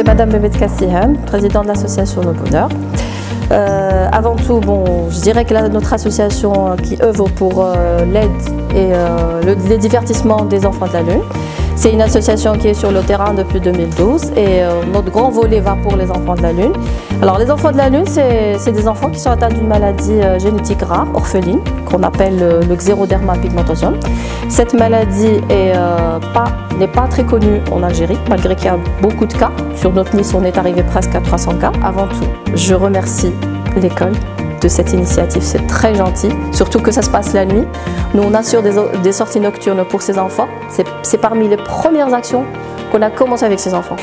c'est Madame Bébét Kassihan, présidente de l'association Le Bonheur. Avant tout, je dirais que notre association qui œuvre pour l'aide et les divertissements des enfants de la Lune. C'est une association qui est sur le terrain depuis 2012 et notre grand volet va pour les enfants de la Lune. Alors les enfants de la Lune, c'est des enfants qui sont atteints d'une maladie génétique rare, orpheline, qu'on appelle le xéroderma pigmentosum. Cette maladie n'est pas très connue en Algérie, malgré qu'il y a beaucoup de cas. Sur notre liste, on est arrivé presque à 300 cas. Avant tout, je remercie l'école de cette initiative, c'est très gentil, surtout que ça se passe la nuit. Nous, on assure des sorties nocturnes pour ces enfants. C'est parmi les premières actions qu'on a commencé avec ces enfants.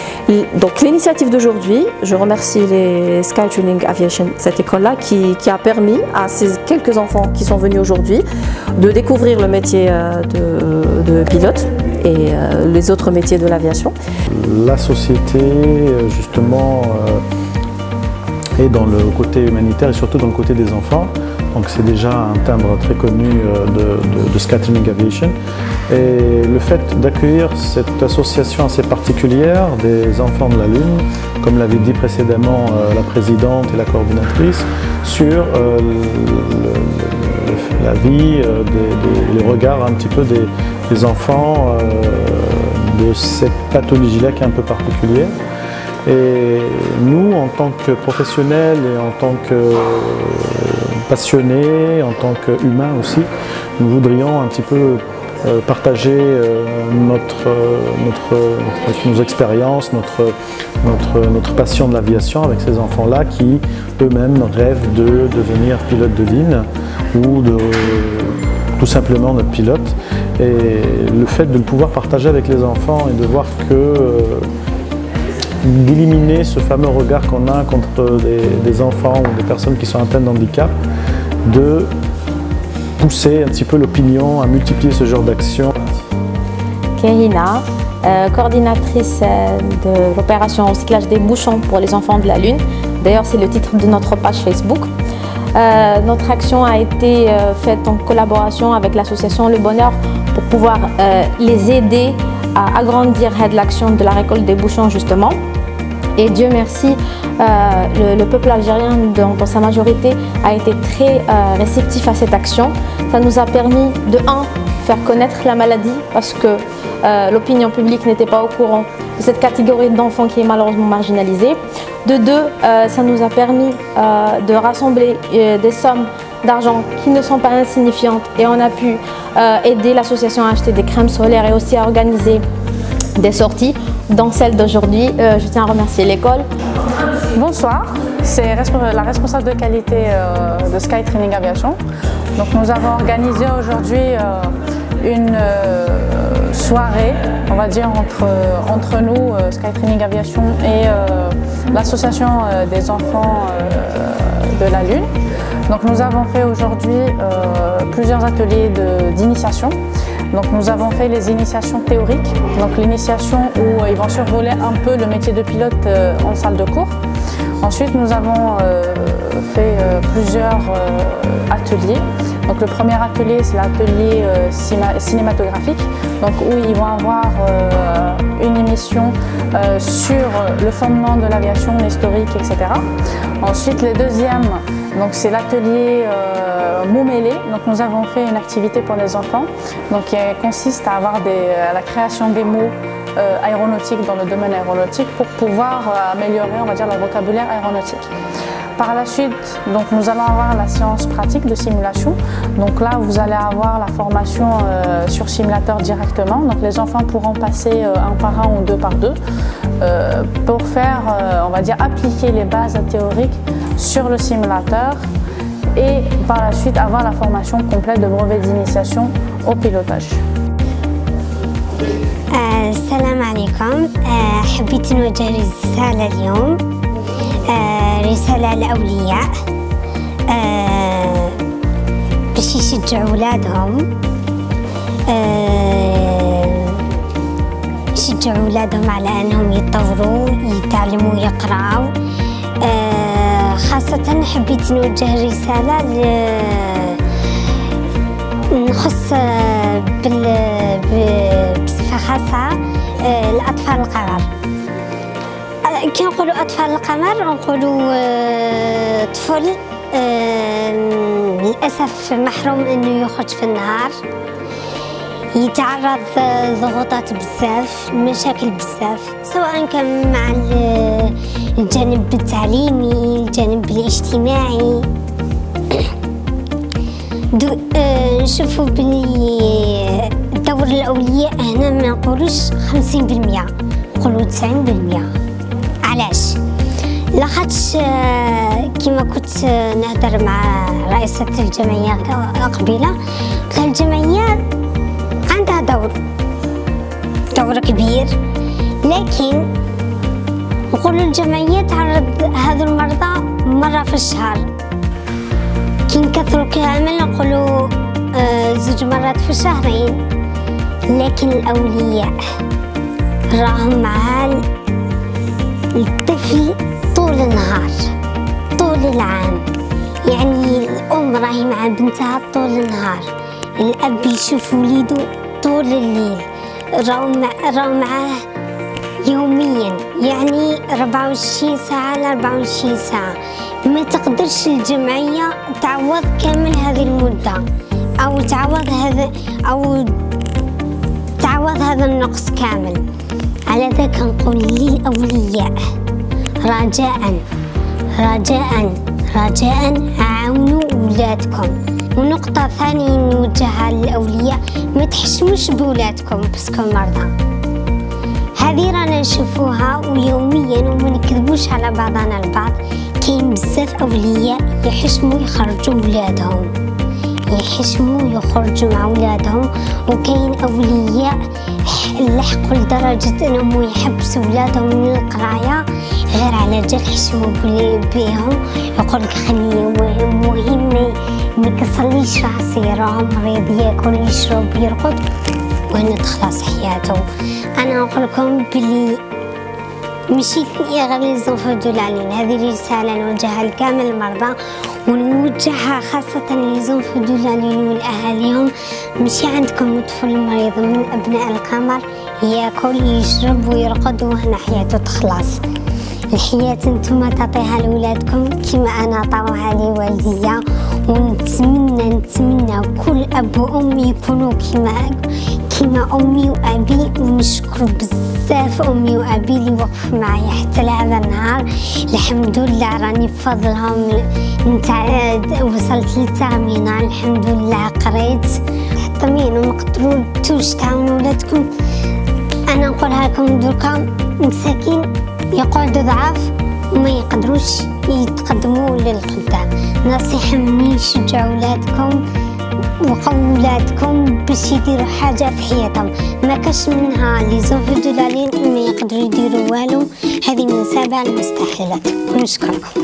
Donc l'initiative d'aujourd'hui, je remercie les Sky Training Aviation, cette école-là, qui a permis à ces quelques enfants qui sont venus aujourd'hui de découvrir le métier de pilote et les autres métiers de l'aviation. La société, justement, et dans le côté humanitaire et surtout dans le côté des enfants. Donc c'est déjà un timbre très connu de Sky Training Aviation. Et le fait d'accueillir cette association assez particulière des enfants de la Lune, comme l'avait dit précédemment la présidente et la coordinatrice, sur la vie, les regards un petit peu des enfants de cette pathologie-là qui est un peu particulière. Et nous, en tant que professionnels et en tant que passionnés, en tant qu'humains aussi, nous voudrions un petit peu partager nos expériences, notre passion de l'aviation avec ces enfants-là qui eux-mêmes rêvent de devenir pilote de ligne ou tout simplement notre pilote. Et le fait de pouvoir partager avec les enfants et de voir que d'éliminer ce fameux regard qu'on a contre des enfants ou des personnes qui sont atteintes d'handicap, de pousser un petit peu l'opinion à multiplier ce genre d'action. Kehina, coordinatrice de l'opération recyclage des bouchons pour les enfants de la Lune. D'ailleurs, c'est le titre de notre page Facebook. Notre action a été faite en collaboration avec l'association Le Bonheur pour pouvoir les aider à agrandir l'action de la récolte des bouchons justement. Et Dieu merci, le peuple algérien dans sa majorité a été très réceptif à cette action. Ça nous a permis de faire connaître la maladie parce que l'opinion publique n'était pas au courant de cette catégorie d'enfants qui est malheureusement marginalisée. De deux, ça nous a permis de rassembler des sommes d'argent qui ne sont pas insignifiantes et on a pu aider l'association à acheter des crèmes solaires et aussi à organiser des sorties, dont celle d'aujourd'hui. Je tiens à remercier l'école. Bonsoir, c'est la responsable de qualité de Sky Training Aviation. Donc nous avons organisé aujourd'hui une soirée, on va dire, entre nous, Sky Training Aviation et l'association des enfants de la Lune. Donc nous avons fait aujourd'hui plusieurs ateliers d'initiation. Donc nous avons fait les initiations théoriques, donc l'initiation où ils vont survoler un peu le métier de pilote en salle de cours. Ensuite nous avons fait plusieurs ateliers. Donc le premier atelier c'est l'atelier cinématographique, donc où ils vont avoir une émission sur le fondement de l'aviation, l'historique, etc. Ensuite le deuxième, c'est l'atelier mots mêlés. Donc nous avons fait une activité pour les enfants qui consiste à avoir la création des mots aéronautiques dans le domaine aéronautique pour pouvoir améliorer, on va dire, leur vocabulaire aéronautique. Par la suite, nous allons avoir la séance pratique de simulation. Donc là, vous allez avoir la formation sur simulateur directement. Donc les enfants pourront passer un par un ou deux par deux pour faire, on va dire, appliquer les bases théoriques sur le simulateur et par la suite avoir la formation complète de brevet d'initiation au pilotage. السلام عليكم. حبيت نوجه رسالة اليوم، رسالة للأولياء باش يشجعوا أولادهم، يشجعوا أولادهم على أنهم يتطوروا، يتعلموا يقرأوا. خاصة حبيت نوجه رسالة نخص بصفة خاصة الأطفال الصغار. كي نقولوا أطفال القمر نقولوا طفل للأسف محروم إنه يخرج في النهار، يتعرض ضغوطات بزاف، مشاكل بزاف، سواء كان مع الجانب التعليمي، الجانب الاجتماعي. نشوفوا بلي دور الأولياء هنا ما نقولوش 50%، نقولوا 90%. علاش؟ لاخاطش كيما كنت نهضر مع رئيسة الجمعية قبيلة، قلت لها الجمعية عندها دور كبير، لكن نقولوا الجمعية تعرض هذو المرضى مرة في الشهر، كي نكثروا كامل نقولوا 2 مرات في الشهرين، لكن الأولياء راهم مع الطفل طول النهار طول العام. يعني الأم راهي مع بنتها طول النهار، الأب يشوف وليده طول الليل، راهو معاه يوميا، يعني 24 ساعة ل 24 ساعة. ما تقدرش الجمعية تعوض كامل هذه المدة، أو تعوض هذا النقص كامل. على ذاك نقول للأولياء رجاء عاونوا ولادكم. ونقطة ثانية نوجهها للأولياء، ما تحشموش بولادكم باسكو مرضى، هذه رانا نشوفوها ويوميا وما نكذبوش على بعضنا البعض. كاين بزاف أولياء يحشموا يخرجوا ولادهم، يحشموا يخرجوا مع ولادهم، وكاين أولياء لحقوا لدرجة انهم يحبسوا ولادهم من القراية غير على جال يحشموا بيهم. يقولك خليه مهم ما يكسرليش راسي، راه مريض ياكل يشرب يرقد وهنا تخلص حياته. انا نقولكم بلي ماشي غير لي زونفو دو لالين، هذه رسالة نوجهها لكامل المرضى ونوجهها خاصة لي زونفو دو لالين والأهاليهم. ماشي عندكم طفل مريض من أبناء القمر ياكل يشرب ويرقد وهنا حياته تخلص. الحياة نتوما تعطيها لولادكم كما أنا عطاوها لي والديا، ونتمنى كل أب وأم يكونوا كما أمي وأبي. ونشكر بزاف أمي وأبي اللي وقفوا معايا حتى لهذا النهار. الحمد لله راني بفضلهم وصلت للترمينال، الحمد لله قريت حتى مين ومقدروش تعاونوا ولادكم. أنا نقولها لكم دركا مساكين يقعدوا ضعاف وما يقدروش يتقدموا للقدام. نصيحة مني شجعوا ولادكم وقووا ولادكم باش يديروا حاجة في حياتهم، ما كاش منها لي زونفو دو لالين ما يقدروا يديروا والو، هذه من سبع المستحيلات. نشكركم.